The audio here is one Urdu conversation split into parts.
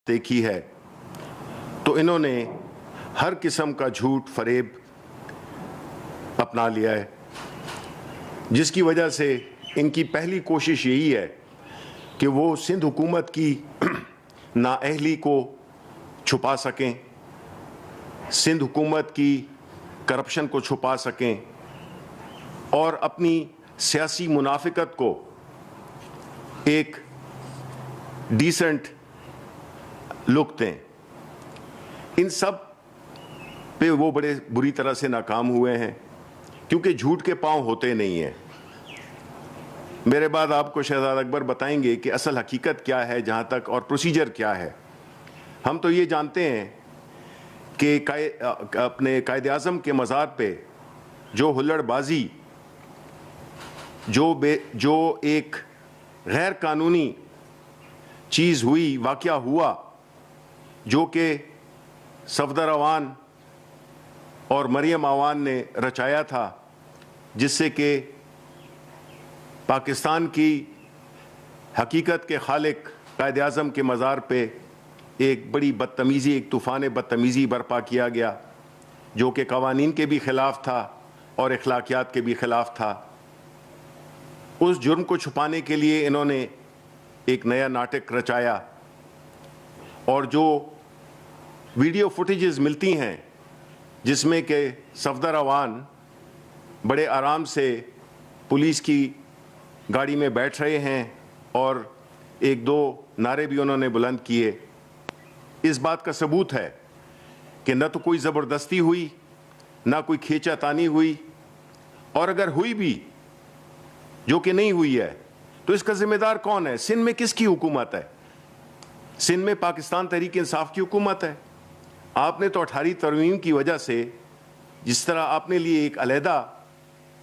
دیکھی ہے تو انہوں نے ہر قسم کا جھوٹ فریب اپنا لیا ہے، جس کی وجہ سے ان کی پہلی کوشش یہی ہے کہ وہ سندھ حکومت کی نااہلی کو چھپا سکیں، سندھ حکومت کی کرپشن کو چھپا سکیں اور اپنی سیاسی منافقت کو ایک ڈیسنٹ لک دیں۔ ان سب پہ وہ بڑے بری طرح سے ناکام ہوئے ہیں، کیونکہ جھوٹ کے پاؤں ہوتے نہیں ہیں۔ میرے بعد آپ کو شہزاد اکبر بتائیں گے کہ اصل حقیقت کیا ہے جہاں تک، اور پروسیجر کیا ہے۔ ہم تو یہ جانتے ہیں کہ اپنے قائد اعظم کے مزار پہ جو ہلڑ بازی، جو ایک غیر قانونی چیز ہوئی، واقعہ ہوا، جو کہ صفدر عوان اور مریم عوان نے رچایا تھا، جس سے کہ پاکستان کی حقیقت کے خالق قائد اعظم کے مزار پہ ایک بڑی بدتمیزی، ایک طوفان بدتمیزی برپا کیا گیا، جو کہ قوانین کے بھی خلاف تھا اور اخلاقیات کے بھی خلاف تھا۔ اس جرم کو چھپانے کے لیے انہوں نے ایک نیا ناٹک رچایا، اور جو ویڈیو فوٹیجز ملتی ہیں جس میں کہ صفدر عوان بڑے آرام سے پولیس کی گاڑی میں بیٹھ رہے ہیں اور ایک دو نعرے بھی انہوں نے بلند کیے، اس بات کا ثبوت ہے کہ نہ تو کوئی زبردستی ہوئی، نہ کوئی کھینچا تانی ہوئی، اور اگر ہوئی بھی، جو کہ نہیں ہوئی ہے، تو اس کا ذمہ دار کون ہے؟ سندھ میں کس کی حکومت ہے؟ سندھ میں پاکستان تحریک انصاف کی حکومت ہے۔ آپ نے تو 18 ترمیم کی وجہ سے جس طرح آپ نے لیے ایک علیحدہ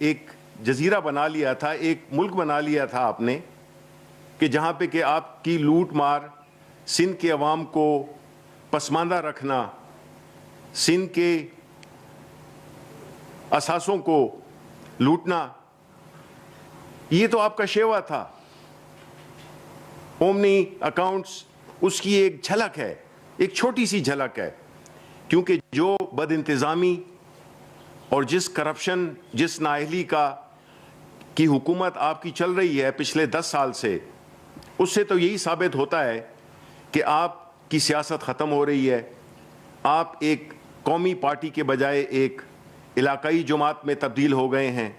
ایک جزیرہ بنا لیا تھا، ایک ملک بنا لیا تھا آپ نے، کہ جہاں پہ کہ آپ کی لوٹ مار، سندھ کے عوام کو پسماندہ رکھنا، سندھ کے اثاثوں کو لوٹنا، یہ تو آپ کا شیوا تھا۔ اومنی اکاؤنٹس اس کی ایک جھلک ہے، ایک چھوٹی سی جھلک ہے، کیونکہ جو بد انتظامی اور جس کرپشن، جس نااہلی کی حکومت آپ کی چل رہی ہے پچھلے 10 سال سے، اس سے تو یہی ثابت ہوتا ہے کہ آپ کی سیاست ختم ہو رہی ہے۔ آپ ایک قومی پارٹی کے بجائے ایک علاقائی جماعت میں تبدیل ہو گئے ہیں،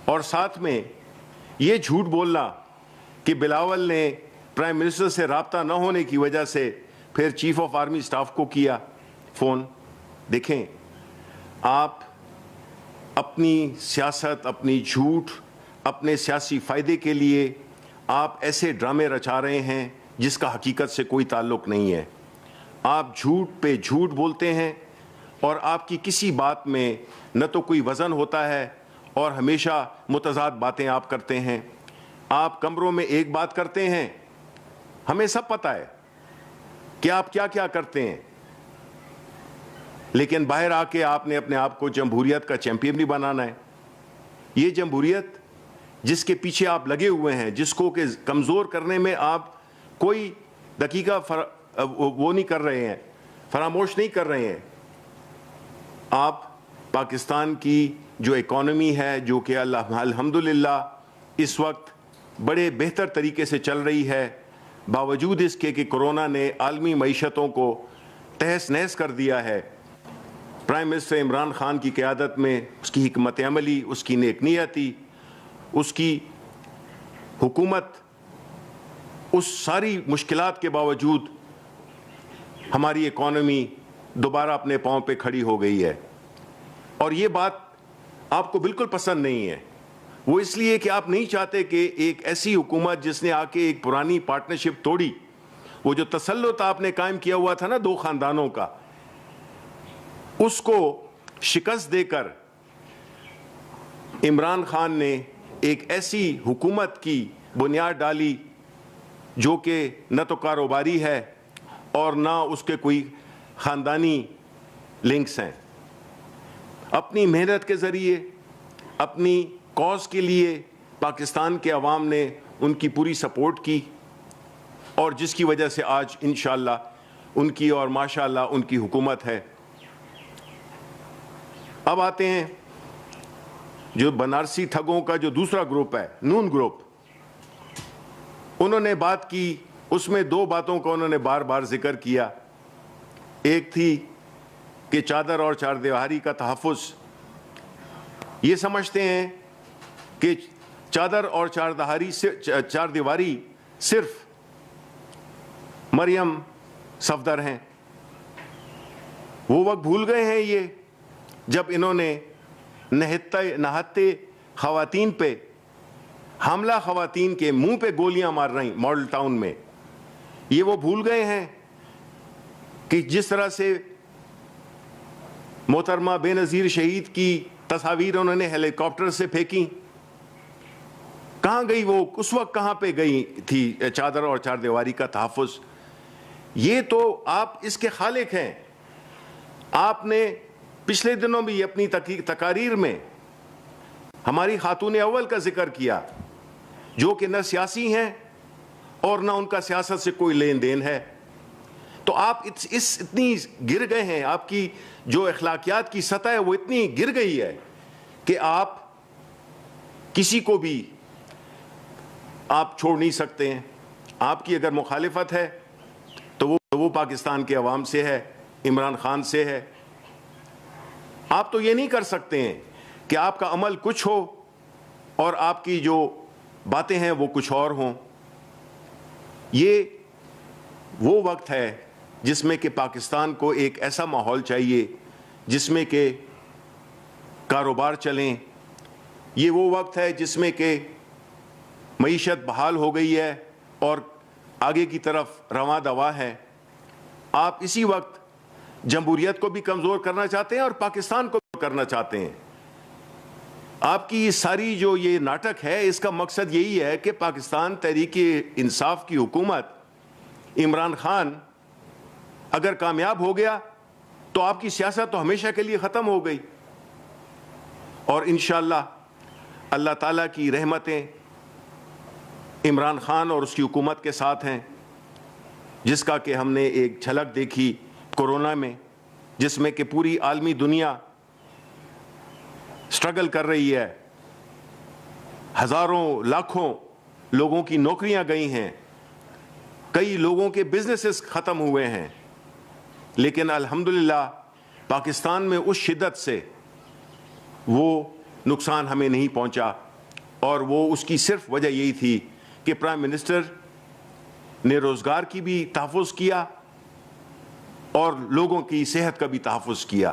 اور ساتھ میں یہ جھوٹ بولنا کہ بلاول نے پرائم منسٹر سے رابطہ نہ ہونے کی وجہ سے پھر چیف آف آرمی سٹاف کو کیا فون۔ دیکھیں، آپ اپنی سیاست، اپنی جھوٹ، اپنے سیاسی فائدے کے لیے آپ ایسے ڈرامے رچا رہے ہیں جس کا حقیقت سے کوئی تعلق نہیں ہے۔ آپ جھوٹ پہ جھوٹ بولتے ہیں، اور آپ کی کسی بات میں نہ تو کوئی وزن ہوتا ہے، اور ہمیشہ متضاد باتیں آپ کرتے ہیں۔ آپ کمروں میں ایک بات کرتے ہیں، ہمیں سب پتہ ہے کہ آپ کیا کیا کرتے ہیں، لیکن باہر آ کے آپ نے اپنے آپ کو جمہوریت کا چیمپئن بھی بنانا ہے۔ یہ جمہوریت جس کے پیچھے آپ لگے ہوئے ہیں، جس کو کہ کمزور کرنے میں آپ کوئی دقیقہ وہ نہیں کر رہے ہیں، فراموش نہیں کر رہے ہیں۔ آپ پاکستان کی جو اکانومی ہے، جو کہ الحمدللہ اس وقت بڑے بہتر طریقے سے چل رہی ہے، باوجود اس کے کہ کرونا نے عالمی معیشتوں کو تہس نہس کر دیا ہے، پرائم منسٹر عمران خان کی قیادت میں اس کی حکمت عملی، اس کی نیک نیتی، اس کی حکومت، اس ساری مشکلات کے باوجود ہماری اکانومی دوبارہ اپنے پاؤں پہ کھڑی ہو گئی ہے۔ اور یہ بات آپ کو بالکل پسند نہیں ہے، وہ اس لیے کہ آپ نہیں چاہتے کہ ایک ایسی حکومت جس نے آ کے ایک پرانی پارٹنرشپ توڑی، وہ جو تسلط آپ نے قائم کیا ہوا تھا نا 2 خاندانوں کا، اس کو شکست دے کر عمران خان نے ایک ایسی حکومت کی بنیاد ڈالی جو کہ نہ تو کاروباری ہے اور نہ اس کے کوئی خاندانی لنکس ہیں۔ اپنی محنت کے ذریعے، اپنی کاز کے لیے پاکستان کے عوام نے ان کی پوری سپورٹ کی، اور جس کی وجہ سے آج انشاءاللہ ان کی اور ماشاءاللہ ان کی حکومت ہے۔ اب آتے ہیں جو بنارسی ٹھگوں کا جو دوسرا گروپ ہے، نون گروپ، انہوں نے بات کی، اس میں دو باتوں کا انہوں نے بار بار ذکر کیا۔ ایک تھی کہ چادر اور چار دیواری کا تحفظ۔ یہ سمجھتے ہیں کہ چادر اور چار دیواری صرف مریم صفدر ہیں۔ وہ وقت بھول گئے ہیں یہ جب انہوں نے نہتے خواتین پہ حاملہ خواتین کے منہ پہ گولیاں مار رہی ماڈل ٹاؤن میں۔ یہ وہ بھول گئے ہیں کہ جس طرح سے محترمہ بے نظیر شہید کی تصاویر انہوں نے ہیلی کاپٹر سے پھینکی۔ کہاں گئی وہ؟ اس وقت کہاں پہ گئی تھی چادر اور چار دیواری کا تحفظ؟ یہ تو آپ اس کے خالق ہیں۔ آپ نے پچھلے دنوں بھی اپنی تقاریر میں ہماری خاتون اول کا ذکر کیا، جو کہ نہ سیاسی ہیں اور نہ ان کا سیاست سے کوئی لین دین ہے۔ تو آپ اتنی گر گئے ہیں، آپ کی جو اخلاقیات کی سطح ہے وہ اتنی گر گئی ہے کہ آپ کسی کو بھی آپ چھوڑ نہیں سکتے ہیں۔ آپ کی اگر مخالفت ہے تو وہ پاکستان کے عوام سے ہے، عمران خان سے ہے۔ آپ تو یہ نہیں کر سکتے ہیں کہ آپ کا عمل کچھ ہو اور آپ کی جو باتیں ہیں وہ کچھ اور ہوں۔ یہ وہ وقت ہے جس میں کہ پاکستان کو ایک ایسا ماحول چاہیے جس میں کہ کاروبار چلیں۔ یہ وہ وقت ہے جس میں کہ معیشت بحال ہو گئی ہے اور آگے کی طرف رواں دوا ہے۔ آپ اسی وقت جمہوریت کو بھی کمزور کرنا چاہتے ہیں اور پاکستان کو بھی کرنا چاہتے ہیں۔ آپ کی ساری جو یہ ناٹک ہے، اس کا مقصد یہی ہے کہ پاکستان تحریک انصاف کی حکومت، عمران خان اگر کامیاب ہو گیا تو آپ کی سیاست تو ہمیشہ کے لیے ختم ہو گئی، اور انشاءاللہ اللہ تعالیٰ کی رحمتیں عمران خان اور اس کی حکومت کے ساتھ ہیں، جس کا کہ ہم نے ایک جھلک دیکھی کورونا میں، جس میں کہ پوری عالمی دنیا سٹرگل کر رہی ہے۔ ہزاروں لاکھوں لوگوں کی نوکریاں گئی ہیں، کئی لوگوں کے بزنسز ختم ہوئے ہیں، لیکن الحمدللہ پاکستان میں اس شدت سے وہ نقصان ہمیں نہیں پہنچا، اور وہ اس کی صرف وجہ یہی تھی کہ پرائم منسٹر نے روزگار کی بھی تحفظ کیا اور لوگوں کی صحت کا بھی تحفظ کیا۔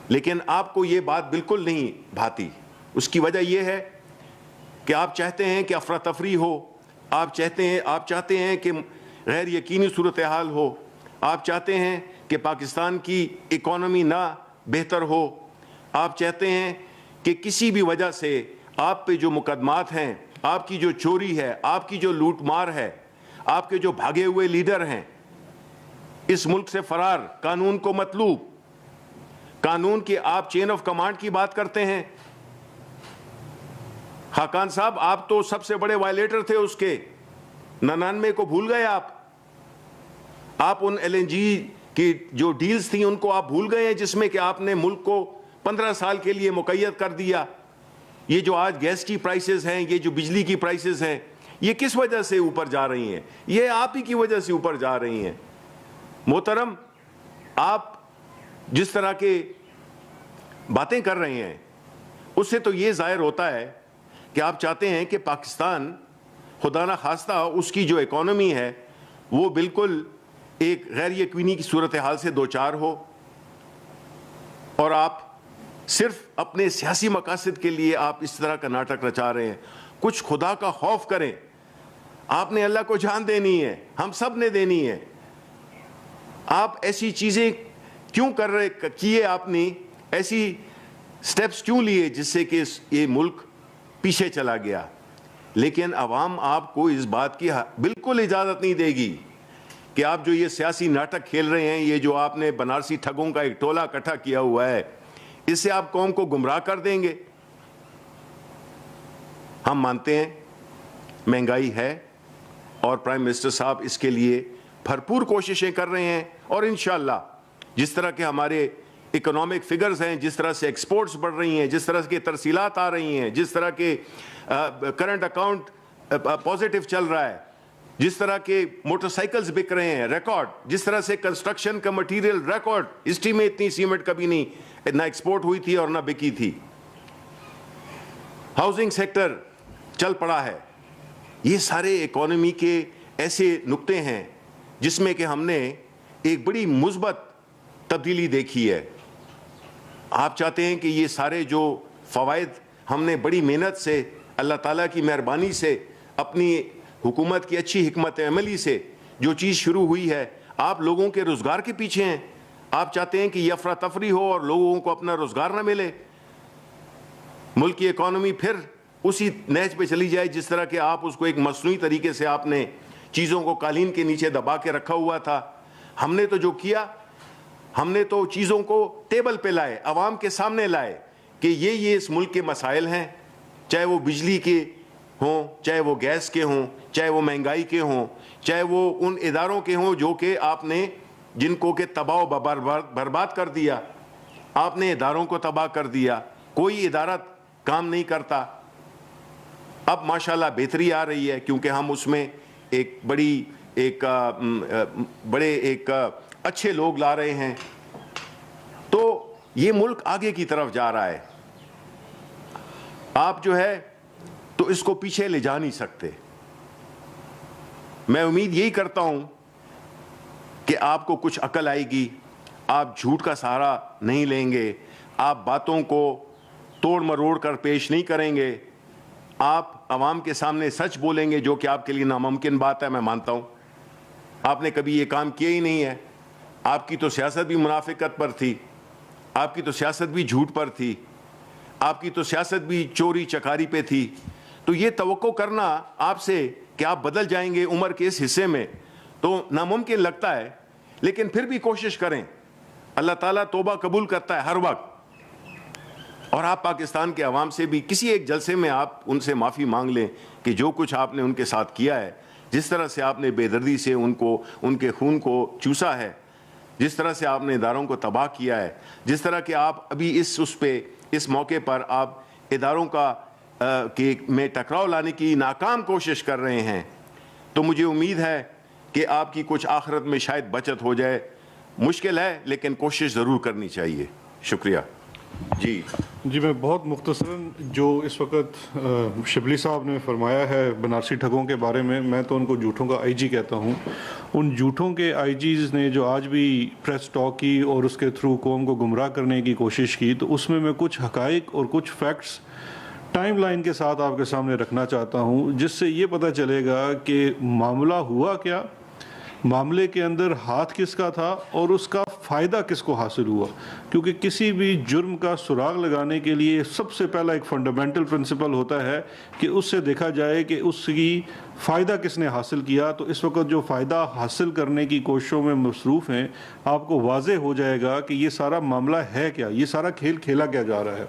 لیکن آپ کو یہ بات بالکل نہیں بھاتی۔ اس کی وجہ یہ ہے کہ آپ چاہتے ہیں کہ افراتفری ہو، آپ چاہتے ہیں کہ غیر یقینی صورتحال ہو، آپ چاہتے ہیں کہ پاکستان کی اکانومی نہ بہتر ہو، آپ چاہتے ہیں کہ کسی بھی وجہ سے آپ پہ جو مقدمات ہیں، آپ کی جو چوری ہے، آپ کی جو لوٹ مار ہے، آپ کے جو بھاگے ہوئے لیڈر ہیں، اس ملک سے فرار، قانون کو مطلوب، قانون کی آپ چین آف کمانڈ کی بات کرتے ہیں۔ خاقان صاحب، آپ تو سب سے بڑے وائلیٹر تھے اس کے، 99 کو بھول گئے آپ ان ایل این جی کی جو ڈیلز تھیں ان کو آپ بھول گئے ہیں، جس میں کہ آپ نے ملک کو 15 سال کے لیے مقید کر دیا۔ یہ جو آج گیس کی پرائسز ہیں، یہ جو بجلی کی پرائسز ہیں، یہ کس وجہ سے اوپر جا رہی ہیں؟ یہ آپ ہی کی وجہ سے اوپر جا رہی ہیں۔ محترم، آپ جس طرح کے باتیں کر رہے ہیں اس سے تو یہ ظاہر ہوتا ہے کہ آپ چاہتے ہیں کہ پاکستان خدا نہ خواستہ اس کی جو اکانومی ہے وہ بالکل ایک غیر یقینی کی صورتحال سے دوچار ہو، اور آپ صرف اپنے سیاسی مقاصد کے لیے آپ اس طرح کا ناٹک رچا رہے ہیں۔ کچھ خدا کا خوف کریں۔ آپ نے اللہ کو جان دینی ہے، ہم سب نے دینی ہے۔ آپ ایسی چیزیں کیوں کیے؟ آپ نے ایسی سٹیپس کیوں لیے جس سے کہ یہ ملک پیچھے چلا گیا؟ لیکن عوام آپ کو اس بات کی بالکل اجازت نہیں دے گی کہ آپ جو یہ سیاسی ناٹک کھیل رہے ہیں، یہ جو آپ نے بنارسی ٹھگوں کا ایک ٹولہ اکٹھا کیا ہوا ہے، اس سے آپ قوم کو گمراہ کر دیں گے۔ ہم مانتے ہیں مہنگائی ہے، اور پرائم منسٹر صاحب اس کے لیے بھرپور کوششیں کر رہے ہیں، اور انشاءاللہ جس طرح کے ہمارے اکنامک فگرز ہیں، جس طرح سے ایکسپورٹس بڑھ رہی ہیں، جس طرح کی ترسیلات آ رہی ہیں، جس طرح کے کرنٹ اکاؤنٹ پازیٹیو چل رہا ہے، جس طرح کے موٹر سائیکلز بک رہے ہیں ریکارڈ، جس طرح سے کنسٹرکشن کا مٹیریل ریکارڈ، ہسٹری میں اتنی سیمنٹ کبھی نہیں نہ ایکسپورٹ ہوئی تھی اور نہ بکی تھی، ہاؤسنگ سیکٹر چل پڑا ہے. یہ سارے اکانومی کے ایسے نقطے ہیں جس میں کہ ہم نے ایک بڑی مثبت تبدیلی دیکھی ہے. آپ چاہتے ہیں کہ یہ سارے جو فوائد ہم نے بڑی محنت سے، اللہ تعالیٰ کی مہربانی سے، اپنی حکومت کی اچھی حکمت عملی سے جو چیز شروع ہوئی ہے، آپ لوگوں کے روزگار کے پیچھے ہیں. آپ چاہتے ہیں کہ یہ افراتفری ہو اور لوگوں کو اپنا روزگار نہ ملے، ملک کی اکانومی پھر اسی نہج پہ چلی جائے جس طرح کہ آپ اس کو ایک مصنوعی طریقے سے آپ نے چیزوں کو قالین کے نیچے دبا کے رکھا ہوا تھا. ہم نے تو جو کیا، ہم نے تو چیزوں کو ٹیبل پہ لائے، عوام کے سامنے لائے کہ یہ اس ملک کے مسائل ہیں، چاہے وہ بجلی کے ہوں، چاہے وہ گیس کے ہوں، چاہے وہ مہنگائی کے ہوں، چاہے وہ ان اداروں کے ہوں جو کہ آپ نے جن کو کہ تباہ و برباد کر دیا. آپ نے اداروں کو تباہ کر دیا، کوئی ادارہ کام نہیں کرتا. اب ماشاءاللہ بہتری آ رہی ہے کیونکہ ہم اس میں ایک بڑے اچھے لوگ لا رہے ہیں، تو یہ ملک آگے کی طرف جا رہا ہے. آپ جو ہے تو اس کو پیچھے لے جا نہیں سکتے. میں امید یہی کرتا ہوں کہ آپ کو کچھ عقل آئے گی، آپ جھوٹ کا سہارا نہیں لیں گے، آپ باتوں کو توڑ مروڑ کر پیش نہیں کریں گے، آپ عوام کے سامنے سچ بولیں گے، جو کہ آپ کے لیے ناممکن بات ہے. میں مانتا ہوں آپ نے کبھی یہ کام کیا ہی نہیں ہے. آپ کی تو سیاست بھی منافقت پر تھی، آپ کی تو سیاست بھی جھوٹ پر تھی، آپ کی تو سیاست بھی چوری چکاری پہ تھی. تو یہ توقع کرنا آپ سے کہ آپ بدل جائیں گے عمر کے اس حصے میں تو ناممکن لگتا ہے. لیکن پھر بھی کوشش کریں، اللہ تعالیٰ توبہ قبول کرتا ہے ہر وقت. اور آپ پاکستان کے عوام سے بھی کسی ایک جلسے میں آپ ان سے معافی مانگ لیں کہ جو کچھ آپ نے ان کے ساتھ کیا ہے، جس طرح سے آپ نے بے دردی سے ان کے خون کو چوسا ہے، جس طرح سے آپ نے اداروں کو تباہ کیا ہے، جس طرح کہ آپ ابھی اس موقع پر آپ اداروں میں ٹکراؤ لانے کی ناکام کوشش کر رہے ہیں، تو مجھے امید ہے کہ آپ کی کچھ آخرت میں شاید بچت ہو جائے. مشکل ہے لیکن کوشش ضرور کرنی چاہیے. شکریہ. جی میں بہت مختصراً جو اس وقت شبلی صاحب نے فرمایا ہے بنارسی ٹھگوں کے بارے میں تو ان کو جھوٹوں کا آئی جی کہتا ہوں. ان جھوٹوں کے آئی جیز نے جو آج بھی پریس ٹاک کی اور اس کے تھرو قوم کو گمراہ کرنے کی کوشش کی، تو اس میں کچھ حقائق اور کچھ فیکٹس ٹائم لائن کے ساتھ آپ کے سامنے رکھنا چاہتا ہوں، جس سے یہ پتہ چلے گا کہ معاملہ ہوا کیا، معاملے کے اندر ہاتھ کس کا تھا اور اس کا فائدہ کس کو حاصل ہوا. کیونکہ کسی بھی جرم کا سراغ لگانے کے لیے سب سے پہلا ایک فنڈامنٹل پرنسپل ہوتا ہے کہ اس سے دیکھا جائے کہ اس کی فائدہ کس نے حاصل کیا. تو اس وقت جو فائدہ حاصل کرنے کی کوششوں میں مصروف ہیں، آپ کو واضح ہو جائے گا کہ یہ سارا معاملہ ہے کیا، یہ سارا کھیل کھیلا کیا جا رہا ہے.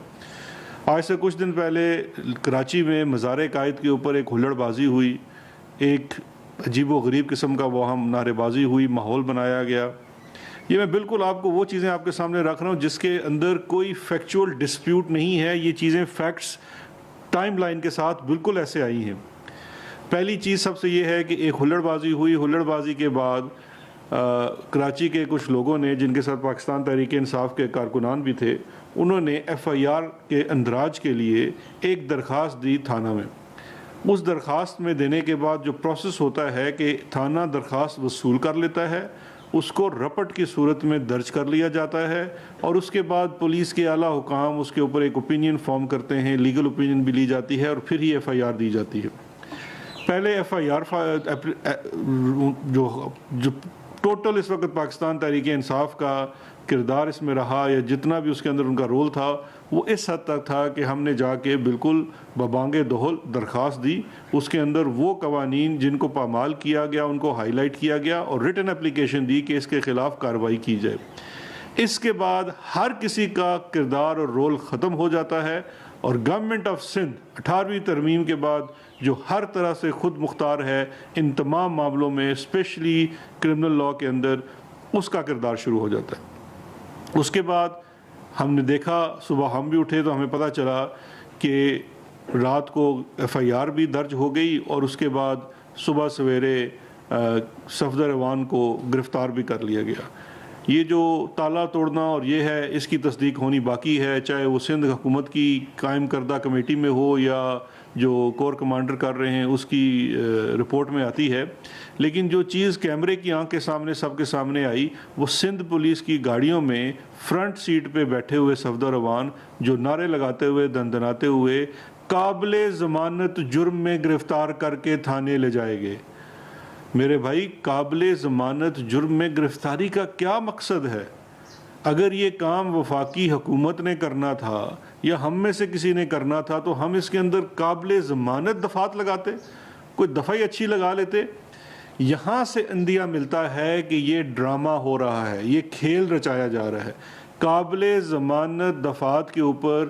آج سے کچھ دن پہلے کراچی میں مزار قائد کے اوپر ایک ہلڑ بازی ہوئی، ایک عجیب و غریب قسم کا وہاں نعرے بازی ہوئی، ماحول بنایا گیا. یہ میں بالکل آپ کو وہ چیزیں آپ کے سامنے رکھ رہا ہوں جس کے اندر کوئی فیکچول ڈسپیوٹ نہیں ہے. یہ چیزیں فیکٹس ٹائم لائن کے ساتھ بالکل ایسے آئی ہیں. پہلی چیز سب سے یہ ہے کہ ایک ہلڑ بازی ہوئی، ہلڑ بازی کے بعد کراچی کے کچھ لوگوں نے، جن کے ساتھ پاکستان تحریک انصاف کے کارکنان بھی تھے، انہوں نے ایف آئی آر کے اندراج کے لیے ایک درخواست دی تھانہ میں. اس درخواست میں دینے کے بعد جو پروسیس ہوتا ہے کہ تھانہ درخواست وصول کر لیتا ہے، اس کو رپٹ کی صورت میں درج کر لیا جاتا ہے، اور اس کے بعد پولیس کے اعلیٰ حکام اس کے اوپر ایک اوپینین فارم کرتے ہیں، لیگل اوپینین بھی لی جاتی ہے، اور پھر ہی ایف آئی آر دی جاتی ہے. پہلے ایف آئی آر جو ٹوٹل اس وقت پاکستان تحریک انصاف کا کردار اس میں رہا، یا جتنا بھی اس کے اندر ان کا رول تھا، وہ اس حد تک تھا کہ ہم نے جا کے بالکل ببانگ دہل درخواست دی. اس کے اندر وہ قوانین جن کو پامال کیا گیا ان کو ہائی لائٹ کیا گیا، اور ریٹن اپلیکیشن دی کہ اس کے خلاف کارروائی کی جائے. اس کے بعد ہر کسی کا کردار اور رول ختم ہو جاتا ہے، اور گورنمنٹ آف سندھ 18ویں ترمیم کے بعد جو ہر طرح سے خود مختار ہے ان تمام معاملوں میں، اسپیشلی کرمنل لاء کے اندر، اس کا کردار شروع ہو جاتا ہے۔ اس کے بعد ہم نے دیکھا، صبح ہم بھی اٹھے تو ہمیں پتہ چلا کہ رات کو ایف آئی آر بھی درج ہو گئی، اور اس کے بعد صبح سویرے صفدر ایوان کو گرفتار بھی کر لیا گیا۔ یہ جو تالا توڑنا اور یہ ہے، اس کی تصدیق ہونی باقی ہے، چاہے وہ سندھ حکومت کی قائم کردہ کمیٹی میں ہو یا جو کور کمانڈر کر رہے ہیں اس کی رپورٹ میں آتی ہے۔ لیکن جو چیز کیمرے کی آنکھ کے سامنے سب کے سامنے آئی، وہ سندھ پولیس کی گاڑیوں میں فرنٹ سیٹ پہ بیٹھے ہوئے صفدر ایوان جو نعرے لگاتے ہوئے، دندناتے ہوئے قابل ضمانت جرم میں گرفتار کر کے تھانے لے جائے گئے۔ میرے بھائی، قابل ضمانت جرم میں گرفتاری کا کیا مقصد ہے؟ اگر یہ کام وفاقی حکومت نے کرنا تھا یا ہم میں سے کسی نے کرنا تھا تو ہم اس کے اندر قابل ضمانت دفعات لگاتے، کوئی دفعہ ہی اچھی لگا لیتے۔ یہاں سے اندیہ ملتا ہے کہ یہ ڈرامہ ہو رہا ہے، یہ کھیل رچایا جا رہا ہے۔ قابل ضمانت دفعات کے اوپر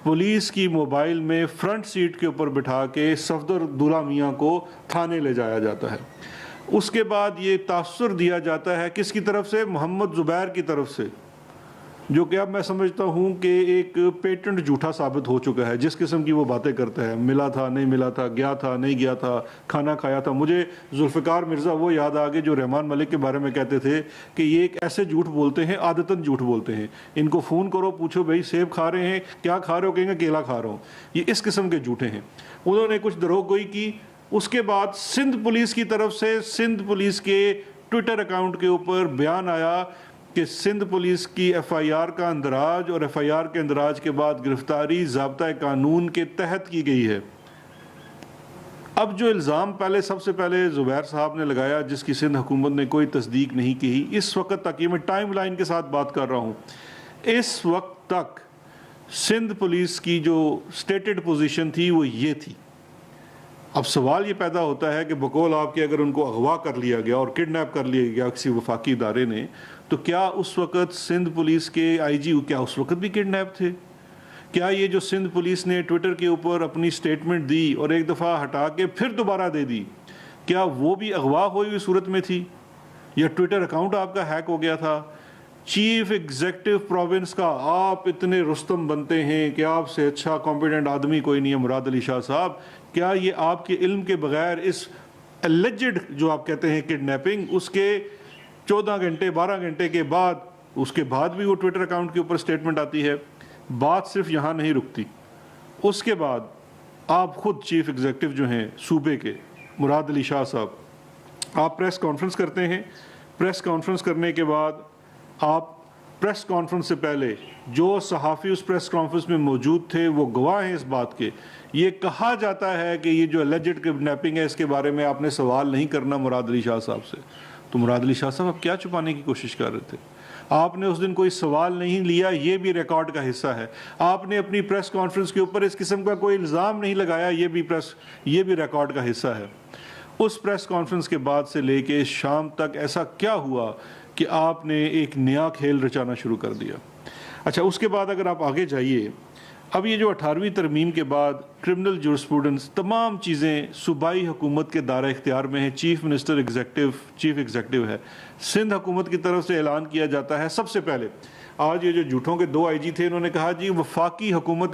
پولیس کی موبائل میں فرنٹ سیٹ کے اوپر بٹھا کے صفدر دولہ میاں کو تھانے لے جایا جاتا ہے۔ اس کے بعد یہ تاثر دیا جاتا ہے کس کی طرف سے؟ محمد زبیر کی طرف سے، جو کہ اب میں سمجھتا ہوں کہ ایک پیٹنٹ جھوٹا ثابت ہو چکا ہے۔ جس قسم کی وہ باتیں کرتا ہے، ملا تھا نہیں ملا تھا، گیا تھا نہیں گیا تھا، کھانا کھایا تھا۔ مجھے ذوالفقار مرزا وہ یاد آ گئے جو رحمان ملک کے بارے میں کہتے تھے کہ یہ ایک ایسے جھوٹ بولتے ہیں، عادتاً جھوٹ بولتے ہیں، ان کو فون کرو پوچھو بھائی سیب کھا رہے ہیں، کیا کھا رہے ہو، کہیں گے کیلا کھا رہا ہوں۔ یہ اس قسم کے جھوٹے ہیں۔ انہوں نے کچھ دروغ گوئی کی۔ اس کے بعد سندھ پولیس کی طرف سے سندھ پولیس کے ٹویٹر اکاؤنٹ کے اوپر بیان آیا کہ سندھ پولیس کی ایف آئی آر کا اندراج، اور ایف آئی آر کے اندراج کے بعد گرفتاری ضابطۂ قانون کے تحت کی گئی ہے۔ اب جو الزام سب سے پہلے زبیر صاحب نے لگایا، جس کی سندھ حکومت نے کوئی تصدیق نہیں کی، اس وقت تک، یہ میں ٹائم لائن کے ساتھ بات کر رہا ہوں، اس وقت تک سندھ پولیس کی جو سٹیٹڈ پوزیشن تھی وہ یہ تھی۔ اب سوال یہ پیدا ہوتا ہے کہ بقول آپ کے اگر ان کو اغوا کر لیا گیا اور کڈنیپ کر لیا گیا کسی وفاقی ادارے نے، تو کیا اس وقت سندھ پولیس کے آئی جی کیا اس وقت بھی کڈنیپ تھے؟ کیا یہ جو سندھ پولیس نے ٹویٹر کے اوپر اپنی سٹیٹمنٹ دی اور ایک دفعہ ہٹا کے پھر دوبارہ دے دی، کیا وہ بھی اغوا ہوئی صورت میں تھی؟ یا ٹویٹر اکاؤنٹ آپ کا ہیک ہو گیا تھا؟ چیف ایگزیکٹو پروونس کا آپ اتنے رستم بنتے ہیں کہ آپ سے اچھا کمپیٹنٹ آدمی کوئی نہیں ہے مراد علی شاہ صاحب، کیا یہ آپ کے علم کے بغیر اس اللیجڈ جو آپ کہتے ہیں کڈنیپنگ، اس کے 14 گھنٹے 12 گھنٹے کے بعد، اس کے بعد بھی وہ ٹویٹر اکاؤنٹ کے اوپر سٹیٹمنٹ آتی ہے؟ بات صرف یہاں نہیں رکتی۔ اس کے بعد آپ خود چیف ایگزیکٹو جو ہیں صوبے کے مراد علی شاہ صاحب، آپ پریس کانفرنس کرتے ہیں۔ پریس کانفرنس کرنے کے بعد آپ پریس کانفرنس سے پہلے جو صحافی اس پریس کانفرنس میں موجود تھے وہ گواہ ہیں اس بات کے، یہ کہا جاتا ہے کہ یہ جو اللیجڈ کڈنیپنگ ہے اس کے بارے میں آپ نے سوال نہیں کرنا مراد علی شاہ صاحب سے۔ تو مراد علی شاہ صاحب آپ کیا چھپانے کی کوشش کر رہے تھے؟ آپ نے اس دن کوئی سوال نہیں لیا، یہ بھی ریکارڈ کا حصہ ہے۔ آپ نے اپنی پریس کانفرنس کے اوپر اس قسم کا کوئی الزام نہیں لگایا، یہ بھی ریکارڈ کا حصہ ہے۔ اس پریس کانفرنس کے بعد سے لے کے شام تک ایسا کیا ہوا کہ آپ نے ایک نیا کھیل رچانا شروع کر دیا؟ اچھا، اس کے بعد اگر آپ آگے جائیے، اب یہ جو 18ویں ترمیم کے بعد کرمنل جورسپروڈنس تمام چیزیں صوبائی حکومت کے دائرہ اختیار میں ہیں۔ چیف منسٹر چیف ایگزیکٹو ہے، سندھ حکومت کی طرف سے اعلان کیا جاتا ہے۔ سب سے پہلے آج یہ جو جھوٹوں کے 2 آئی جی تھے، انہوں نے کہا جی وفاقی حکومت